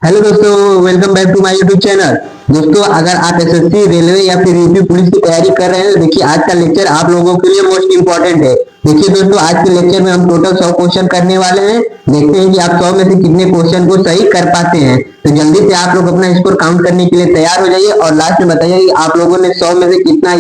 Hello दोस्तों, welcome back to my YouTube channel. दोस्तों, अगर आप एसएससी, रेलवे या फिर यूपी पुलिस की तैयारी कर रहे हैं तो देखिए आज का लेक्चर आप लोगों के लिए मोस्ट इंपॉर्टेंट है। देखिए दोस्तों, आज के लेक्चर में हम टोटल 100 क्वेश्चन करने वाले हैं। देखते हैं कि आप 100 में से कितने क्वेश्चन को सही कर पाते हैं। तो जल्दी से आप लोग अपना स्कोर काउंट करने के लिए तैयार हो जाइए और लास्ट में बताइए कि आप लोगों ने 100 में से कितना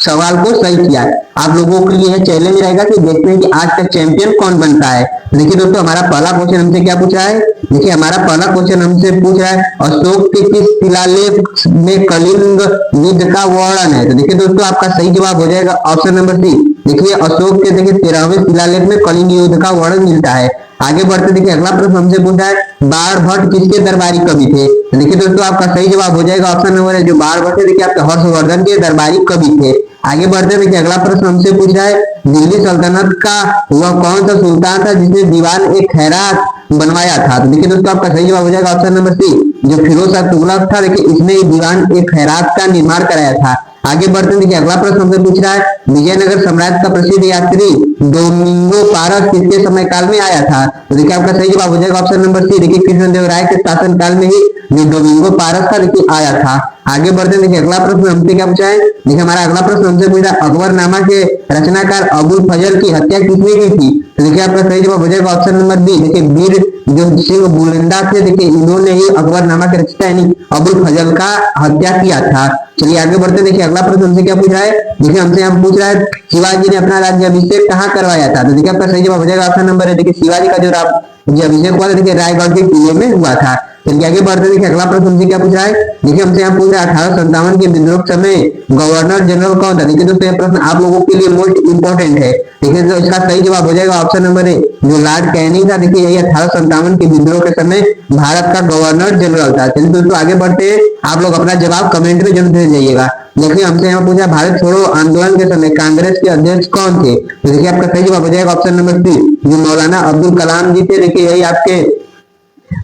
सवाल को सही किया है। आप लोगों के लिए यह चैलेंज रहेगा कि देखते हैं कि आज का चैंपियन कौन बनता है। देखिए दोस्तों, हमारा पहला क्वेश्चन हमसे क्या पूछा है। देखिए हमारा पहला क्वेश्चन हमसे पूछ रहा है अशोक के किस शिलालेख में कलिंग युद्ध का वर्णन है। तो देखिए दोस्तों, आपका सही जवाब हो जाएगा ऑप्शन नंबर सी। देखिए अशोक के 13वें शिलालेख में कलिंग युद्ध का वर्णन मिलता है। आगे बढ़ते देखिए अगला प्रश्न हमसे पूछा है बाण भट्ट किसके दरबारी कवि थे। तो देखिए दोस्तों, आपका सही जवाब हो जाएगा ऑप्शन नंबर है जो बाण भट्ट है। देखिए आपके हर्षवर्धन के दरबारी कवि थे। आगे बढ़ते देखिए अगला प्रश्न हमसे पूछा है दिल्ली सल्तनत का वह कौन सा सुल्तान था जिसने दीवान ए खैरात बनवाया था। तो देखिए दोस्तों, आपका सही जवाब हो जाएगा ऑप्शन नंबर सी जो फिरोज शाह तुगलक था। देखिए इसने दीवान ए खैरात का निर्माण कराया था। आगे बढ़ते देखिए अगला प्रश्न हमसे पूछ रहा है विजयनगर साम्राज्य का प्रसिद्ध यात्री डोमिंगो पारस किसके समय काल में आया था। तो देखिए आपका सही जवाब हो जाएगा ऑप्शन नंबर सी। देखिए कृष्णदेवराय के शासन काल में ही जो डोमिंगो पारस था देखिए आया था। आगे बढ़ते देखिए अगला प्रश्न हमसे क्या पूछा है। देखिए हमारा अगला प्रश्न हमसे पूछा अकबरनामा के रचनाकार अबुल फजल की हत्या किसने की थी। तो देखिए आपका सही जवाब हो जाएगा ऑप्शन नंबर बी। देखिए वीर जो सिंह बुलंदा थे देखिए इन्होंने ही अकबरनामा के रचयिता यानी अबुल फजल का हत्या किया था। चलिए आगे बढ़ते देखिए अगला प्रश्न हमसे क्या पूछ रहा है। देखिए हमसे हम पूछ रहा है शिवाजी ने अपना राज्याभिषेक कहाँ करवाया था। तो देखिए आपका सही जवाब हो जाएगा ऑप्शन नंबर है। देखिए शिवाजी का जो राज्याभिषेक हुआ था देखिए रायगढ़ के किले में हुआ था। चलिए आगे बढ़ते देखिए अगला प्रश्न हमसे क्या पूछ रहा है। देखिए हमसे यहाँ पूछ रहा है 1857 के विद्रोह के समय गवर्नर जनरल कौन था। देखिए दोस्तों, यह प्रश्न आप लोगों के लिए मोस्ट इंपॉर्टेंट है। देखिए तो इसका सही जवाब हो जाएगा ऑप्शन नंबर ए जो लॉर्ड कैनिंग था। देखिए यही 1857 के विद्रोह के समय भारत का गवर्नर जनरल था। चलिए दोस्तों आगे बढ़ते हैं, आप लोग अपना जवाब कमेंट में जरूर भेज जाइएगा। देखिए हमसे यहाँ पूछा भारत छोड़ो आंदोलन के समय कांग्रेस के अध्यक्ष कौन थे। तो देखिए आपका सही जवाब हो जाएगा ऑप्शन नंबर सी जो मौलाना अब्दुल कलाम जी थे। देखिए यही आपके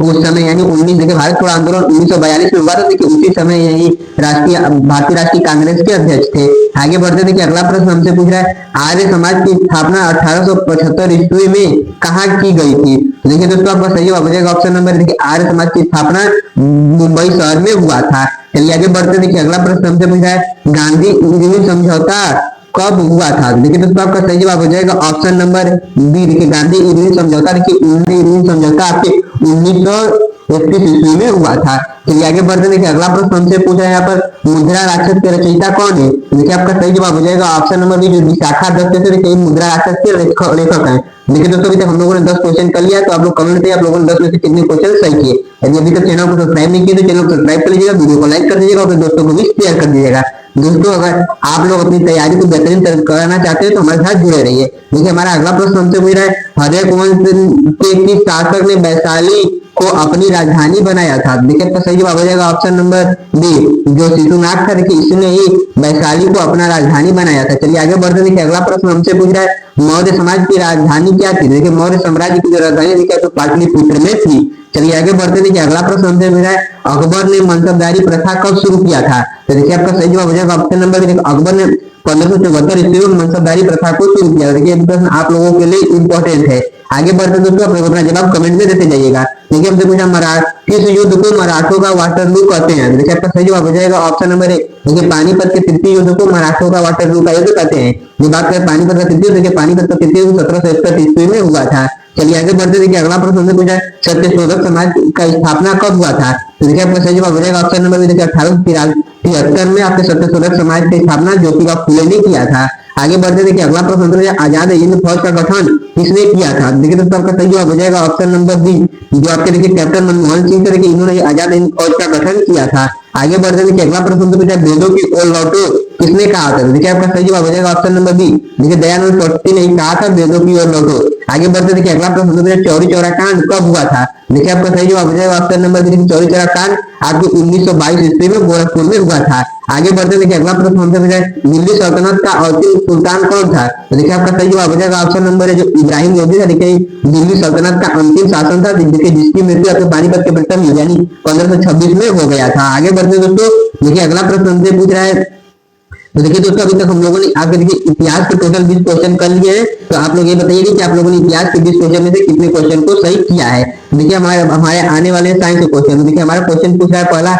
उस समय यानी 19 देखिए भारत छोड़ो आंदोलन 1942 में हुआ था। देखिए उसी समय यही भारतीय राष्ट्रीय कांग्रेस के अध्यक्ष थे। आगे बढ़ते देखिए अगला प्रश्न हमसे पूछ रहा है आर्य समाज की स्थापना 1875 ईस्वी में कहाँ की गई थी। देखिए दोस्तों, आपका सही जवाब हो जाएगा ऑप्शन नंबर देखिए आर्य समाज की स्थापना मुंबई शहर में हुआ था। चलिए आगे बढ़ते देखिए अगला प्रश्न हमसे पूछा है गांधी इरविन समझौता कब हुआ था। देखिए दोस्तों, आपका सही जवाब हो जाएगा ऑप्शन नंबर बी। देखिए गांधी इरविन समझौता देखिए इरविन समझौता आपके 1931 ईस्वी में हुआ था। चलिए आगे बढ़ते देखिए अगला प्रश्न हमसे पूछा है यहाँ पर मुद्रा राक्षस के रचयिता कौन है। देखिए आपका सही जवाब हो जाएगा ऑप्शन नंबर बी जो विशाखा दत्त थे। देखिए मुद्रा राक्षस के लेखक हैं। देखिए दोस्तों, अभी तक हम लोगों ने 10 क्वेश्चन कर लिया है। तो आप लोग कमेंट करिए आप लोगों ने 10 में से कितने क्वेश्चन सही किए। यदि अभी तक चैनल को सब्सक्राइब नहीं किए तो चैनल को सब्सक्राइब कर लीजिएगा, वीडियो को लाइक कर दीजिएगा और दोस्तों को भी शेयर कर दीजिएगा। दोस्तों अगर आप लोग अपनी तैयारी को बेहतरीन कराना चाहते हैं तो हमारे साथ जुड़े रहिए। देखिए हमारा अगला प्रश्न हमसे पूछ रहा है हर्षवर्धन वंश के किस शासक ने वैशाली को अपनी राजधानी बनाया था। देखिए आपका सही जवाब हो जाएगा ऑप्शन नंबर बी जो शिशुनाथ था। देखिए इसने ही वैशाली को अपना राजधानी बनाया था। चलिए आगे बढ़ते देखिए अगला प्रश्न हमसे पूछ रहा है मौर्य समाज की राजधानी क्या थी। देखिए मौर्य साम्राज्य की जो राजधानी देखिए तो पाटलिपुत्र में थी। चलिए आगे बढ़ते देखिए अगला प्रश्न हमसे पूछ रहा है अकबर ने मनसबदारी प्रथा कब शुरू किया था। तो देखिए आपका सही जवाब हो जाएगा ऑप्शन नंबर देखिए अकबर ने 1574 ईस्वी में मनसबदारी प्रथा को शुरू किया। देखिए प्रश्न आप लोगों के लिए इंपॉर्टेंट है। आगे बढ़ते दोस्तों आप लोग अपना जवाब कमेंट में देते जाइएगा। देखिए हमसे पूछा किस युद्ध को मराठों का वाटरलू कहते हैं। देखिए आपका सही जवाब हो जाएगा ऑप्शन नंबर ए। देखिए पानीपत के तृतीय युद्ध को मराठों का वाटरलू का युद्ध कहते हैं। ये बात करें पानीपत का तृतीय, देखिए पानीपत का तृतीय युद्ध 1761 ईस्वी में हुआ था। चलिए आगे बढ़ते देखिए अगला प्रश्न हमसे पूछा सत्यशोधक समाज का स्थापना कब हुआ था। तो देखिए आपका सही जवाब हो जाएगा ऑप्शन नंबर बी। देखिए 1873 में आपके सत्यशोधक समाज की स्थापना ज्योतिबा फुले ने किया था। आगे बढ़ते देखिए अगला प्रश्न आजाद हिंद फौज का गठन किसने किया था। देखिए दोस्तों आपका सही जवाब हो जाएगा ऑप्शन नंबर बी जो आपके देखिए कैप्टन मनमोहन सिंह थे। देखिए इन्होंने आजाद हिंद फौज का गठन किया था। आगे बढ़ते देखिए अगला प्रश्न पूछा वेदों की ओर लौटो किसने कहा था। देखिए आपका सही जवाब हो जाएगा ऑप्शन नंबर बी। देखिए दयानंद सरस्वती ने कहा था वेदों की ओर लौटो। आगे बढ़ते देखिए अगला प्रश्न चौरी चौरा कांड कब हुआ था। देखिए आपका सही जवाब हो जाएगा option number B Chauri Chaura कांड आपके 1922 ईस्वी में गोरखपुर में हुआ था। आगे बढ़ते देखिए अगला प्रश्न हमसे पूछा दिल्ली सल्तनत का अंतिम सुल्तान कौन था। तो देखिए आपका सही जवाब हो जाएगा ऑप्शन नंबर है जो इब्राहिम लोधी था। देखिए दिल्ली सल्तनत का अंतिम शासन था देखिए जिसकी मृत्यु आपके पानीपत के प्रथम यानी 1526 में हो गया था। आगे बढ़ते दोस्तों देखिए अगला प्रश्न हमसे पूछ रहा है तो देखिए दोस्तों, अभी तक हम लोगों ने आपके देखिए इतिहास के टोटल 20 क्वेश्चन कर लिए हैं। तो आप लोग ये बताइए कि आप लोगों ने इतिहास के 20 क्वेश्चन में से कितने क्वेश्चन को सही किया है। देखिए हमारे हमारे आने वाले साइंस के क्वेश्चन, तो देखिए हमारा क्वेश्चन पूछ रहा है पहला,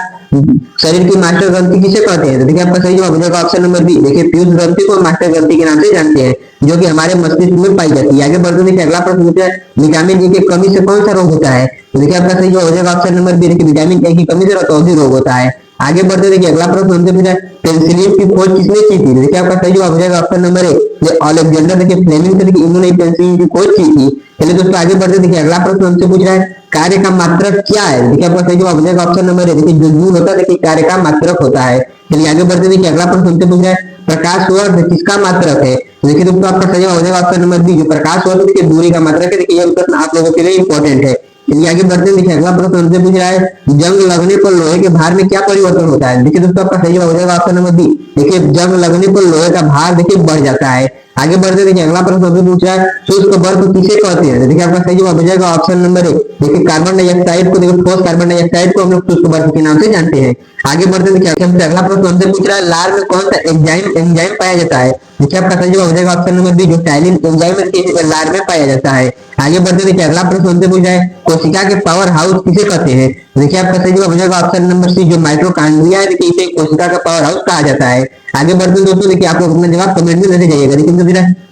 शरीर की मास्टर ग्रंथि किसे कहते हैं। तो देखिए आपका सही जवाब हो जाएगा ऑप्शन नंबर बी। देखिए पीयूष ग्रंथि को मास्टर ग्रंथि के नाम से जानते हैं, जो कि हमारे मस्तिष्क में पाई जाती है। आगे बढ़ते देखिए अगला प्रश्न पूछा है, विटामिन ए की कमी से कौन सा रोग होता है। तो देखिए आपका सही जवाब हो जाएगा ऑप्शन नंबर बी। देखिए विटामिन ए की कमी से रतौंधी रोग होता है। आगे बढ़ते देखिए अगला प्रश्न हमसे पूछा है, पेनिसिलिन की खोज किसने की थी। देखिए आपका सही जवाब हो जाएगा ऑप्शन नंबर ए, जो अलेक्जेंडर देखिए फ्लेमिंग से देखिए इन्होंने पेनिसिलिन की खोज की थी। चलिए दोस्तों आगे बढ़ते देखिए अगला प्रश्न हमसे पूछ रहा है, कार्य का मात्रक क्या है। देखिए आपका सही जवाब हो जाएगा ऑप्शन नंबर ए। देखिए जो जूल होता है देखिए कार्य का मात्रक होता है। चलिए आगे बढ़ते देखिए अगला प्रश्न हमसे पूछ रहा है, प्रकाश वर्ष किसका मात्रक है। देखिए दोस्तों आपका सही जवाब हो जाएगा ऑप्शन नंबर बी, जो प्रकाश वर्ष देखिए दूरी का मात्रक है। देखिए यह प्रश्न आप लोगों के लिए इंपॉर्टेंट है। चलिए आगे बढ़ते हैं, देखिए अगला प्रश्न हमसे पूछ रहा है, जंग लगने पर लोहे के भार में क्या परिवर्तन होता है। देखिए दोस्तों आपका सही जवाब हो जाएगा ऑप्शन नंबर बी। देखिए जंग लगने पर लोहे का भार देखिए बढ़ जाता है। आगे बढ़ते देखिए अगला प्रश्न हमसे पूछ रहा है, शुष्क बर्फ किसे कहते हैं। देखिए आपका सही जवाब हो जाएगा ऑप्शन नंबर ए। देखिए कार्बन डाइऑक्साइड को, देखिए ठोस कार्बन डाइऑक्साइड को हम लोग शुष्क बर्फ के नाम से जानते हैं। आगे बढ़ते देखिए अगला प्रश्न हमसे पूछ रहा है, लार में कौन सा एंजाइम पाया जाता है। देखिए आपका सही जवाब हो जाएगा ऑप्शन नंबर बी, जो टाइलिन एंजाइम लार में पाया जाता है। आगे बढ़ते देखिए अगला प्रश्न हमसे पूछ रहा है, कोशिका के पावर हाउस किसे कहते हैं। देखिए आपका सही जवाब हो जाएगा ऑप्शन नंबर सी, जो माइटोकॉन्ड्रिया है देखिए इसे कोशिका का पावर हाउस कहा जाता है। आगे बढ़ते दोस्तों देखिए आप लोग अपना जवाब कमेंट में देते जाइएगा। लेकिन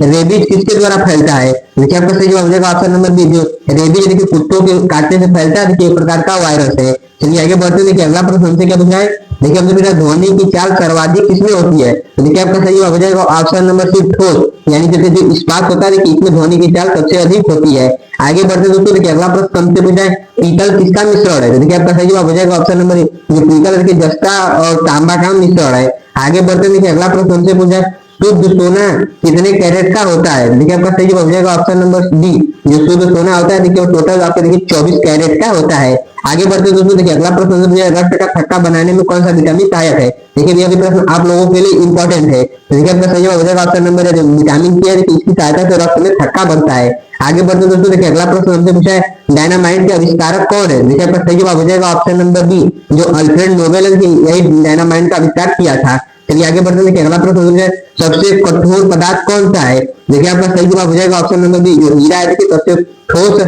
रेबीज किसके द्वारा फैलता है। देखिए आपका सही जवाब हो जाएगा ऑप्शन नंबर बी, जो रेबीज देखिए कुत्तों के काटने से फैलता है। देखिए एक प्रकार का वायरस है। चलिए आगे बढ़ते देखिए अगला प्रश्न हमसे क्या पूछा है, देखिए हमसे पूछा ध्वनि की चाल सर्वाधिक किसमें होती है। तो देखिए आपका सही जवाब हो जाएगा ऑप्शन नंबर सी, ठोस, यानी जैसे जो इस्पात होता है देखिए इसमें ध्वनि की चाल सबसे अधिक होती है। आगे बढ़ते दोस्तों देखिए अगला प्रश्न हमसे पूछा है, पीतल किसका मिश्रण है। तो देखिए आपका सही जवाब हो जाएगा ऑप्शन नंबर ए, जो पीतल देखिए जस्ता और तांबा का मिश्रण है। आगे बढ़ते देखिए अगला प्रश्न हमसे पूछा है, शुद्ध सोना कितने कैरेट का होता है। देखिए आपका सही जवाब हो जाएगा ऑप्शन नंबर डी, जो शुद्ध सोना होता है देखिए टोटल आपका देखिए 24 कैरेट का होता है। आगे बढ़ते दोस्तों देखिए अगला प्रश्न, रक्त का थक्का बनाने में कौन सा विटामिन सहायक है। देखिए यह भी प्रश्न आप लोगों के लिए इंपॉर्टेंट है। देखिए आपका सही जवाब हो जाएगा ऑप्शन नंबर है, विटामिन सी है इसकी सहायता से रक्त में थक्का बनता है। आगे बढ़ते दोस्तों देखिए अगला प्रश्न हमसे पूछा है, डायनामाइट के आविष्कारक कौन है। देखिए आपका सही जवाब हो जाएगा ऑप्शन नंबर बी, जो अल्फ्रेड नोबेल यही डायनामाइट का आविष्कार किया था। चलिए आगे बढ़ते देखिए अगला प्रश्न है, सबसे कठोर पदार्थ कौन सा है। देखिए आपका सही जवाब हो जाएगा ऑप्शन नंबर बी, जो हीरा है देखिए सबसे ठोस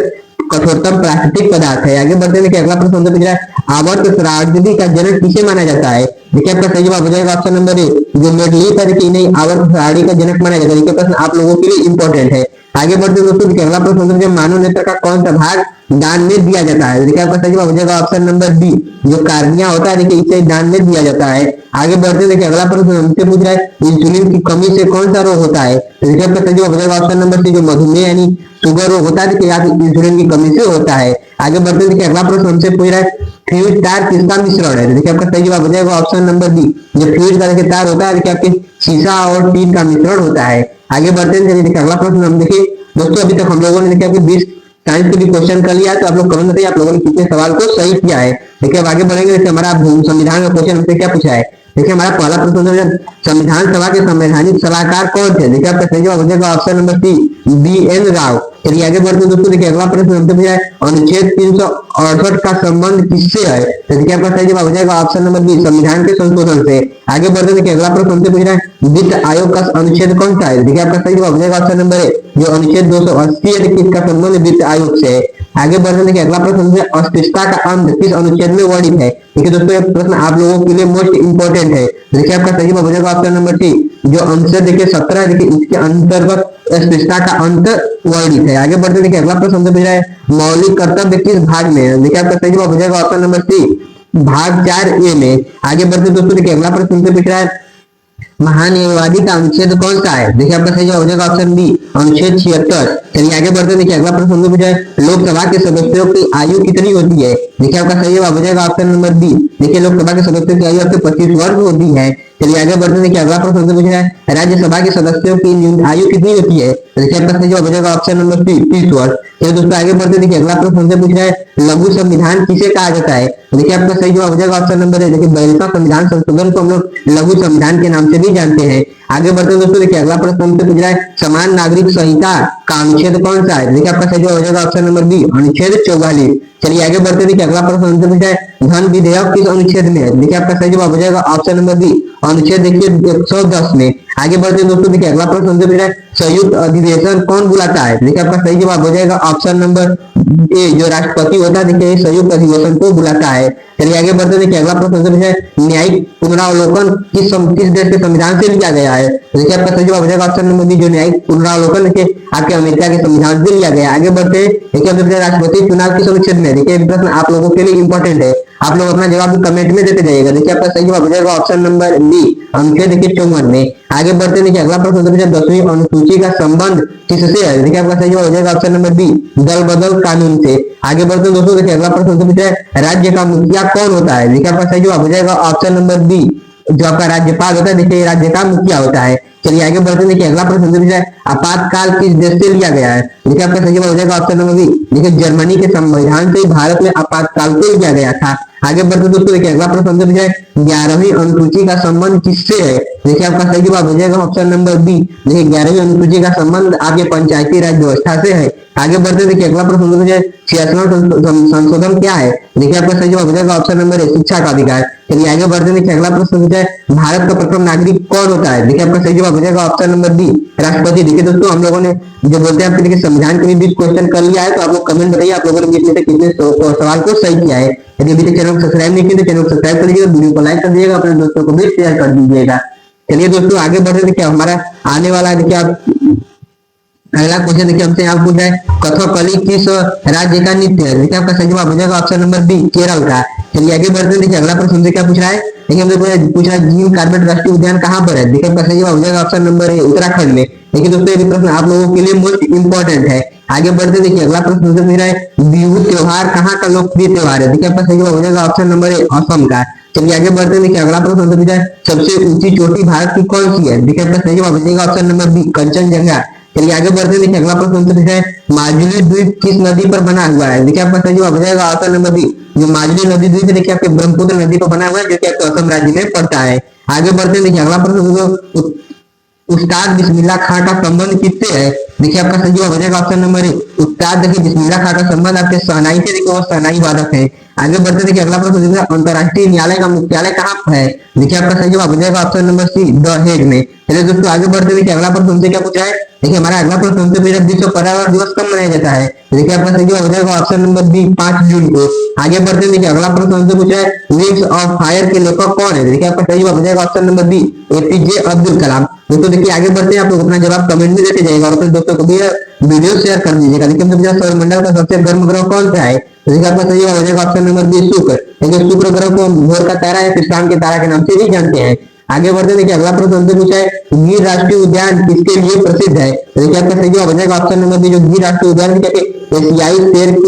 कठोरतम प्राकृतिक पदार्थ है। आगे बढ़ते देखिए अगला प्रश्न पूछ रहा है, आवर्त त्रासदी का जनक किसे माना जाता है। देखिए आपका सही जवाब हो जाएगा ऑप्शन नंबर ए, जो मेडली करके नहीं आवर्त त्रासदी का जनक माना जाता है। देखिए प्रश्न आप लोगों के लिए इंपॉर्टेंट है। आगे बढ़ते दोस्तों देखिए अगला प्रश्न है, मानव नेत्र का कौन सा भाग दान में दिया जाता है। देखिए आपका सही जवाब हो जाएगा ऑप्शन नंबर बी, जो कार्निया होता है देखिए इसे दान में दिया जाता है। आगे बढ़ते देखिए अगला प्रश्न हमसे पूछ रहा है, इंसुलिन की कमी से कौन सा रोग होता है। देखिए आपका सही जवाब हो जाएगा ऑप्शन नंबर सी, जो मधुमेह यानी शुगर रोग होता है देखिए इंसुलिन की कमी से होता है। आगे बढ़ते देखिए अगला प्रश्न हमसे पूछ रहा है, फ्लूइड तार किसका मिश्रण है। देखिए आपका सही जवाब हो जाएगा ऑप्शन नंबर बी, जो फ्लूइड का देखिए तार होता है देखिए आपके शीशा और टीन का मिश्रण होता है। आगे बढ़ते देखिए अगला प्रश्न हम देखिए दोस्तों, अभी तक हम लोगों ने देखिए आपके 20 साइंस के भी क्वेश्चन कर लिया है। तो आप लोग कमेंट बताइए आप लोगों ने कितने सवाल को सही किया है। देखिए अब आगे बढ़ेंगे। देखिए हमारा संविधान का क्वेश्चन हमसे क्या पूछा है। देखिए हमारा पहला प्रश्न है, संविधान सभा के संवैधानिक सलाहकार कौन थे। देखिए आपका सही जवाब हो जाएगा option number C, B N. Rao. चलिए आगे बढ़ते दोस्तों, देखिए अगला प्रश्न हमसे पूछा है, अनुच्छेद 368 का संबंध किससे है। तो देखिए आपका सही जवाब हो जाएगा ऑप्शन नंबर बी, संविधान के संशोधन से। आगे बढ़ते देखिए अगला प्रश्न हमसे पूछ रहा है, वित्त आयोग का अनुच्छेद कौन सा है। देखिए आपका सही जवाब हो जाएगा ऑप्शन नंबर ए, जो अनुच्छेद 280 है किसका संबंध वित्त आयोग से है। आगे बढ़ते देखिए अगला प्रश्न है, अस्पृश्यता का अंत किस अनुच्छेद में वर्णित है। देखिए दोस्तों ये प्रश्न आप लोगों के लिए मोस्ट इंपोर्टेंट है। देखिए आपका सही जवाब हो जाएगा ऑप्शन नंबर सी, जो अनुच्छेद देखिए 17 देखिए इसके अंतर्गत अस्पृश्यता का अंत वर्णित है। आगे बढ़ते देखिए अगला प्रश्न पूछ रहा है, मौलिक कर्तव्य किस भाग में है। देखिए आपका सही जवाब हो जाएगा ऑप्शन नंबर सी, भाग 4A में। आगे बढ़ते दोस्तों देखिए अगला प्रश्न पूछ रहा है, महान्यायवादी का अनुच्छेद कौन सा है। देखिए आपका सही जवाब हो जाएगा ऑप्शन बी, अनुच्छेद 76। चलिए आगे बढ़ते देखिए अगला प्रश्न पूछा है, लोकसभा के सदस्यों की आयु कितनी होती है। देखिए आपका सही जवाब हो जाएगा ऑप्शन नंबर बी, देखिए लोकसभा के सदस्यों की आयु आपके 25 वर्ष होती है। चलिए आगे बढ़ते देखिए अगला प्रश्न पूछ रहा है, राज्यसभा के सदस्यों की आयु कितनी होती है। देखिए आपका सही जवाब हो जाएगा ऑप्शन नंबर सी, 30 वर्ष। चलिए दोस्तों आगे बढ़ते देखिए अगला प्रश्न पूछ रहा है, लघु संविधान किसे कहा जाता है। देखिए आपका सही जवाब हो जाएगा ऑप्शन नंबर ए, देखिए 42वां संविधान संशोधन को हम लोग लघु संविधान के नाम से भी जानते हैं। आगे बढ़ते दोस्तों देखिए अगला प्रश्न हमसे पूछ रहा है, समान नागरिक संहिता का अनुच्छेद कौन सा है। देखिए आपका सही जवाब हो जाएगा ऑप्शन नंबर बी, अनुच्छेद 44। चलिए आगे बढ़ते देखिए अगला प्रश्न हमसे पूछा है, धन विधेयक किस अनुच्छेद में है। देखिए आपका सही जवाब हो जाएगा ऑप्शन नंबर बी, अनुच्छेद देखिए 110 में। आगे बढ़ते हैं दोस्तों, देखिए अगला प्रश्न हमसे पूछ रहा है संयुक्त अधिवेशन कौन बुलाता है। देखिए आपका सही जवाब हो जाएगा ऑप्शन नंबर ए, जो राष्ट्रपति होता है देखिए संयुक्त अधिवेशन को बुलाता है। चलिए आगे बढ़ते हैं, देखिए अगला प्रश्न हमसे पूछा है न्यायिक पुनरावलोकन किस देश के संविधान से लिया गया है। देखिए आपका सही जवाब हो जाएगा ऑप्शन नंबर बी, जो न्यायिक पुनरावलोकन देखिए आपके अमेरिका के संविधान से लिया गया। आगे बढ़ते हैं, देखिए राष्ट्रपति चुनाव किस अनुच्छेद में। देखिए प्रश्न आप लोगों के लिए इंपॉर्टेंट है, आप लोग अपना जवाब कमेंट में देते जाइएगा। देखिए आपका सही जवाब हो जाएगा ऑप्शन नंबर बी, अनुच्छेद देखिए 54 में। आगे बढ़ते हैं, देखिए अगला प्रश्न 10वीं अनुसूची का संबंध किससे है। देखिए आपका सही जवाब हो जाएगा ऑप्शन नंबर बी, दल बदल कानून से। आगे बढ़ते हैं दोस्तों, देखिए अगला प्रश्न पूछा है राज्य का मुखिया कौन होता है। देखिए आपका सही जवाब हो जाएगा ऑप्शन नंबर बी, जो आपका राज्यपाल होता है देखिए राज्य का मुखिया होता है। चलिए आगे बढ़ते हैं, देखिए अगला प्रश्न पूछा है आपातकाल किस देश से लिया गया है। देखिए आपका सही जवाब हो जाएगा ऑप्शन नंबर बी, देखिए जर्मनी के संविधान से भारत में आपातकाल को लिया गया था। आगे बढ़ते दोस्तों, देखिए अगला प्रश्न पूछा है 11वीं अनुसूची का संबंध किससे है। देखिए आपका सही जवाब हो जाएगा ऑप्शन नंबर बी, देखिए 11वीं अनुसूची का संबंध आपके पंचायती राज व्यवस्था से है। आगे बढ़ते देखिए अगला प्रश्न पूछा है 66वां संशोधन क्या है। देखिए आपका सही जवाब हो जाएगा ऑप्शन नंबर ए, शिक्षा का अधिकार। चलिए आगे बढ़ते देखिए अगला प्रश्न पूछा है भारत का प्रथम नागरिक कौन होता है। देखिए आपका सही जवाब हो जाएगा ऑप्शन नंबर बी, राष्ट्रपति। देखिए दोस्तों हम लोगों ने जो बोलते हैं आपके देखिए संविधान के भी क्वेश्चन कर लिया है, तो आप लोग कमेंट बताइए आप लोगों ने कितने सवाल को सही किया है। यदि अभी तक चैनल को सब्सक्राइब नहीं किया तो चैनल को सब्सक्राइब कर लीजिएगा, वीडियो को लाइक कर दीजिएगा, अपने दोस्तों को भी शेयर कर दीजिएगा। चलिए दोस्तों आगे बढ़ते देखिए हमारा आने वाला देखिए आप अगला क्वेश्चन देखिए हमसे यहाँ पूछा है कथकली किस राज्य का नृत्य है। देखिए आपका सही जवाब हो जाएगा ऑप्शन नंबर बी, केरल का। चलिए आगे बढ़ते देखिए अगला प्रश्न हमसे क्या पूछ रहा है। देखिए हमसे पूछ रहा है जिम कॉर्बेट राष्ट्रीय उद्यान कहाँ पर है। देखिए आपका सही जवाब हो जाएगा ऑप्शन नंबर ए, उत्तराखंड में। देखिए दोस्तों ये प्रश्न आप लोगों के लिए मोस्ट इंपॉर्टेंट है। आगे बढ़ते देखिए अगला प्रश्न हमसे पूछ रहा है बिहू त्योहार कहाँ का लोकप्रिय त्योहार है। देखिए आपका सही जवाब हो जाएगा ऑप्शन नंबर ए, असम का। चलिए आगे बढ़ते देखिए अगला प्रश्न हमसे पूछा है सबसे ऊंची चोटी भारत की कौन सी है। देखिए आपका सही जवाब हो जाएगा ऑप्शन नंबर बी, कंचनजंगा। चलिए आगे बढ़ते देखिए अगला प्रश्न हमसे पूछा है माजुली द्वीप किस नदी पर बना हुआ है। देखिए आपका सही जवाब हो जाएगा ऑप्शन नंबर बी, जो माजुली नदी द्वीप देखिए आपके ब्रह्मपुत्र नदी पर बना हुआ है, जो कि आपके असम राज्य में पड़ता है। आगे बढ़ते देखिए अगला प्रश्न उस्ताद बिस्मिल्लाह खां का संबंध किससे है। देखिए आपका सही जवाब हो जाएगा ऑप्शन नंबर ए, उस्ताद देखिए बिस्मिल्लाह खां का संबंध आपके शहनाई से, देखिए वो शहनाई वादक है। आगे बढ़ते देखिए अगला प्रश्न अंतरराष्ट्रीय न्यायालय का मुख्यालय कहाँ है। देखिए आपका सही जवाब हो जाएगा option number C, the Hague में। चलिए दोस्तों आगे बढ़ते देखिए अगला प्रश्न हमसे क्या पूछा है। देखिए हमारा अगला प्रश्न हमसे पूछा विश्व पर्यावरण दिवस कब मनाया जाता है। देखिए आपका सही जवाब हो जाएगा ऑप्शन नंबर बी, 5 जून को। आगे बढ़ते देखिए अगला प्रश्न हमसे पूछा है विंग्स ऑफ फायर के लेखक कौन है। देखिए आपका सही जवाब हो जाएगा option number B, APJ Abdul Kalam. दोस्तों देखिए आगे बढ़ते हैं, आप लोग अपना जवाब कमेंट में देते जाएगा और अपने दोस्तों को भी वीडियो शेयर कर दीजिएगा। देखिए हमसे पूछा सौरमंडल का सबसे गर्म ग्रह कौन सा है। देखिए आपका सही जवाब हो जाएगा ऑप्शन नंबर बी, शुक्र। देखिए शुक्र ग्रह को भोर का तारा या फिर शाम के तारा के नाम से भी जानते हैं। आगे बढ़ते देखिए अगला प्रश्न हमसे पूछा है गिर राष्ट्रीय उद्यान किसके लिए प्रसिद्ध है। देखिए आपका सही जवाब हो जाएगा ऑप्शन नंबर बी, जो गिर राष्ट्रीय उद्यान एशियाई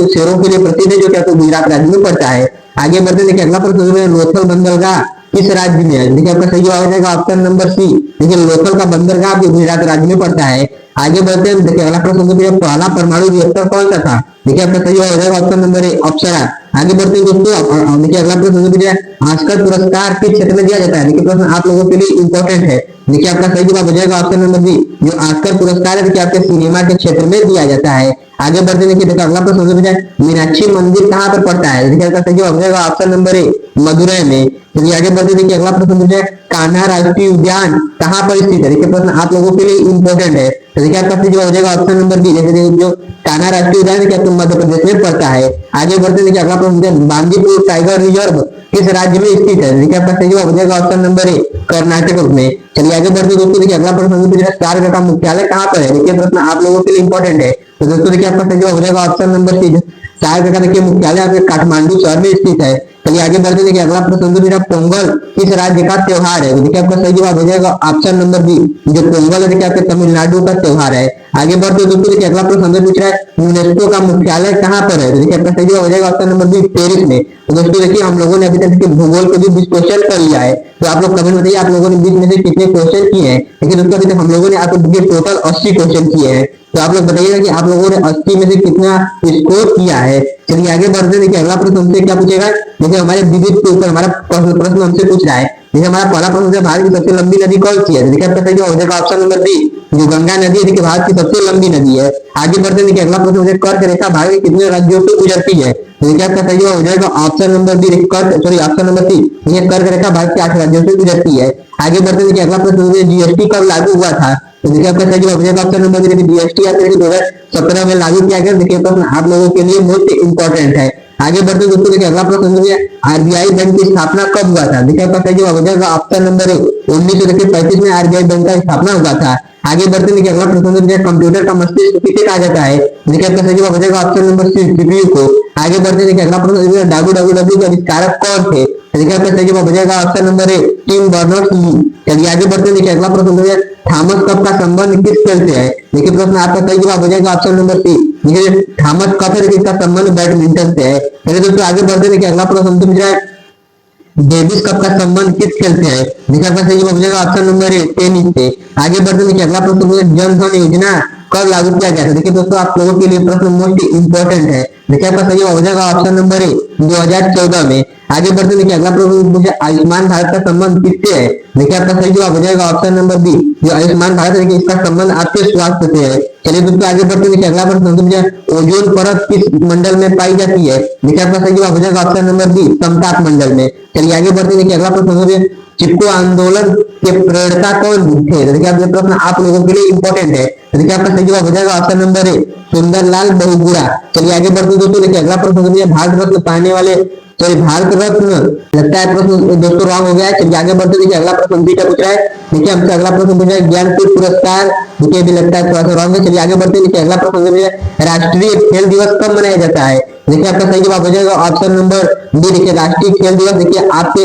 शेरों के लिए प्रसिद्ध है, जो कि आपको गुजरात राज्य में पड़ता है। आगे बढ़ते देखिए अगला प्रश्न लोथल बंदरगाह किस राज्य में है। देखिए आपका सही जवाब हो जाएगा ऑप्शन नंबर सी, देखिए लोथल का बंदरगाह गुजरात राज्य में पड़ता है। आगे बढ़ते हैं देखिए अगला प्रश्न पहला परमाणु रिएक्टर कौन सा था। देखिए आपका सही जवाब हो जाएगा ऑप्शन नंबर ए, अप्सरा। आगे बढ़ते हैं दोस्तों देखिए अगला प्रश्न ऑस्कर पुरस्कार किस क्षेत्र में दिया जाता है। देखिए प्रश्न आप लोगों के लिए इंपॉर्टेंट है। देखिए आपका सही जवाब हो जाएगा ऑप्शन नंबर बी, जो ऑस्कर पुरस्कार है देखिए आपके सिनेमा के क्षेत्र में दिया जाता है। आगे बढ़ते देखिए अगला प्रश्न मीनाक्षी मंदिर कहाँ पर पड़ता है। देखिए आपका सही जवाब हो जाएगा ऑप्शन नंबर ए, मदुरई में। चलिए आगे बढ़ते देखिए अगला प्रश्न कान्हा राष्ट्रीय उद्यान कहाँ पर स्थित है। देखिए प्रश्न आप लोगों के लिए इंपॉर्टेंट है। तो देखिए आपका सही जवाब हो जाएगा ऑप्शन नंबर बी, जैसे जो कान्हा राष्ट्रीय उद्यान देखिए आपको मध्य प्रदेश में पड़ता है। आगे बढ़ते देखिए अगला प्रश्न बांदीपुर टाइगर रिजर्व किस राज्य में स्थित है। देखिए आपका सही जवाब हो जाएगा ऑप्शन नंबर ए, कर्नाटक में। चलिए आगे बढ़ते दोस्तों देखिए अगला प्रश्न सार्क का मुख्यालय कहाँ पर है। देखिए प्रश्न आप लोगों के लिए इंपॉर्टेंट है। तो दोस्तों देखिए आपका सही जवाब हो जाएगा ऑप्शन नंबर सी, सार्क का देखिए मुख्यालय आपके काठमांडू शहर में स्थित है। चलिए आगे बढ़ते देखिए अगला प्रश्न पोंगल किस राज्य का त्योहार है। देखिए आपका सही जवाब हो जाएगा ऑप्शन नंबर बी, जो पोंगल है देखिए आपके तमिलनाडु का त्योहार है। आगे बढ़ते दोस्तों देखिए अगला प्रश्न पूछ रहा है यूनेस्को का मुख्यालय कहाँ पर है। देखिए आपका सही जवाब हो जाएगा ऑप्शन नंबर बी, पेरिस में। तो दोस्तों देखिए हम लोगों ने अभी तक भूगोल के भी 20 क्वेश्चन कर लिया है। तो आप लोग कमेंट बताइए आप लोगों ने 20 में से कितने क्वेश्चन किए हैं। लेकिन दोस्तों अभी तक हम लोगों ने आपको टोटल 80 क्वेश्चन किए हैं। तो आप लोग बताइएगा कि आप लोगों ने 80 में से कितना स्कोर किया है। चलिए आगे बढ़ते देखिए अगला प्रश्न हमसे क्या पूछेगा। देखिए हमारे विद्युत के ऊपर हमारा प्रश्न हमसे पूछ रहा है। देखिए हमारा पहला प्रश्न भारत की सबसे लंबी नदी कौन सी है। देखिए आपका सही जवाब हो जाएगा ऑप्शन नंबर बी, जो गंगा नदी है देखिए भारत की सबसे लंबी नदी है। आगे बढ़ते हैं, देखिए अगला प्रश्न मुझे कर्क रेखा भारत के कितने राज्यों से गुजरती है? तो देखिए आपका सही जवाब हो जाएगा option number B, option number C, ये कर्क रेखा भारत के 8 राज्यों से गुजरती है। आगे बढ़ते हैं, देखिए अगला प्रश्न जीएसटी कब लागू हुआ था? तो देखिए आपका सही जवाब हो जाएगा ऑप्शन नंबर बी, जीएसटी या फिर 2017 में लागू किया गया। देखिए प्रश्न आप लोगों के लिए मोस्ट इंपॉर्टेंट है। आगे बढ़ते दोस्तों, देखिए अगला प्रश्न है आरबीआई बैंक की स्थापना कब हुआ था? देखिए आपका सही जवाब हो जाएगा ऑप्शन नंबर ए, 1935 में आरबीआई बैंक का स्थापना हुआ था। आगे बढ़ते देखिए अगला प्रश्न है कंप्यूटर का मस्तिष्क किसे कहा जाता है? देखिए आपका सही जवाब हो जाएगा ऑप्शन नंबर सी, सीपीयू को। आगे बढ़ते देखिए अगला प्रश्न डब्ल्यूडब्ल्यूडब्ल्यू के आविष्कारक कौन थे? देखिए आपका सही जवाब हो जाएगा option number A, Tim Berners-Lee. चलिए आगे बढ़ते देखिए अगला प्रश्न है थॉमस कप का संबंध किस खेल से है? देखिए प्रश्न आपका सही जवाब हो जाएगा ऑप्शन नंबर सी, देखिए थॉमस कप है इसका संबंध बैडमिंटन से है। चलिए दोस्तों आगे बढ़ते देखिए अगला प्रश्न तुम डेविस कप का संबंध किस खेल से है? देखिए आपका सही जवाब हो जाएगा ऑप्शन नंबर ए, टेनिस से। आगे बढ़ते देखिए अगला प्रश्न जन धन योजना कब लागू किया गया था? देखिए दोस्तों आप लोगों के लिए प्रश्न मोस्ट इंपॉर्टेंट है। देखिए आपका सही जवाब हो जाएगा ऑप्शन नंबर ए, 2014 में। आगे बढ़ते देखिए अगला प्रश्न आयुष्मान भारत का संबंध किससे है? देखिए आपका सही जवाब हो जाएगा ऑप्शन नंबर बी, जो आयुष्मान भारत है इसका संबंध आपके स्वास्थ्य से है। चलिए दोस्तों आगे बढ़ते देखिए अगला प्रश्न ओजोन परत किस मंडल में पाई जाती है? देखिए आपका सही जवाब हो जाएगा ऑप्शन नंबर बी, समताप मंडल में। चलिए आगे बढ़ते देखिए अगला प्रश्न चिपको आंदोलन के प्रेरणा कौन थे? देखिए आप प्रश्न आप लोगों के लिए इंपॉर्टेंट है। देखिए आपका सही जवाब हो जाएगा option number A, Sundarlal Bahuguna. चलिए आगे बढ़ते दोस्तों देखिए अगला प्रश्न भारत रत्न पाने वाले भारत रत्न लगता है प्रश्न दोस्तों रॉन्ग हो गया है। चलिए आगे बढ़ते देखिए अगला प्रश्न बी का पूछ रहा है। देखिए हमसे अगला प्रश्न पूछा है ज्ञानपीठ पुरस्कार, देखिए भी लगता है थोड़ा सा रॉन्ग है। चलिए आगे बढ़ते देखिए अगला प्रश्न राष्ट्रीय खेल दिवस कब मनाया जाता है? देखिए आपका सही जवाब हो जाएगा ऑप्शन नंबर बी, देखिए राष्ट्रीय खेल दिवस देखिए आपके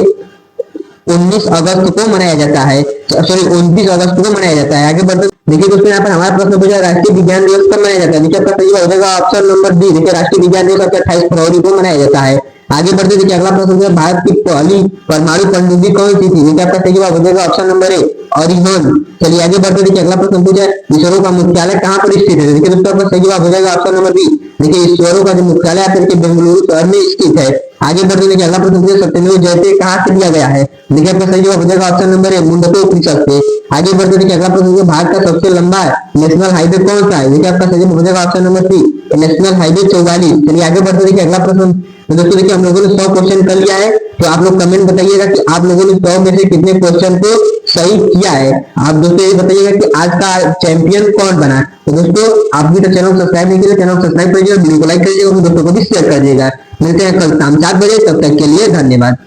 19 अगस्त को मनाया जाता है, सॉरी 29 अगस्त को मनाया जाता है। आगे बढ़ते देखिए दोस्तों यहाँ पर हमारा प्रश्न पूछा राष्ट्रीय विज्ञान दिवस कब मनाया जाता है? देखिए आपका सही जवाब हो जाएगा ऑप्शन नंबर डी, देखिए राष्ट्रीय विज्ञान दिवस 28 फरवरी को मनाया जाता है। आगे बढ़ते देखिए अगला प्रश्न है भारत की पहली परमाणु पनडुब्बी कौन सी थी? देखिए आपका सही जवाब हो जाएगा ऑप्शन नंबर ए, ओरिहन। चलिए आगे बढ़ते देखिए अगला प्रश्न पूछा है इसरो का मुख्यालय कहाँ पर स्थित है? देखिए दोस्तों आपका सही जवाब हो जाएगा ऑप्शन नंबर बी, देखिए इसरो का जो मुख्यालय है बेंगलुरु शहर में स्थित है। आगे बढ़ते देखिए अगला प्रश्न पूछा सत्यमेव जयते कहाँ से दिया गया है? देखिए आपका सही जवाब हो जाएगा ऑप्शन नंबर ए, मुंडको उपनिषद से। आगे बढ़ते देखिए अगला प्रश्न भारत का सबसे लंबा नेशनल हाईवे कौन सा है? देखिए आपका सही जवाब हो जाएगा option number C, national highway 44। चलिए आगे बढ़ते देखिए अगला प्रश्न दोस्तों देखिए हम लोगों ने 100 क्वेश्चन कर लिया है, तो आप लोग कमेंट बताइएगा कि आप लोगों ने 100 में से कितने क्वेश्चन को सही किया है। आप दोस्तों ये बताइएगा कि आज का चैंपियन कौन बना। तो दोस्तों आप भी तो चैनल सब्सक्राइब नहीं किया, चैनल सब्सक्राइब करिएगा, वीडियो को लाइक करिएगा, दोस्तों को भी शेयर करिएगा। मिलते हैं कल शाम 7 बजे, तब तक के लिए धन्यवाद।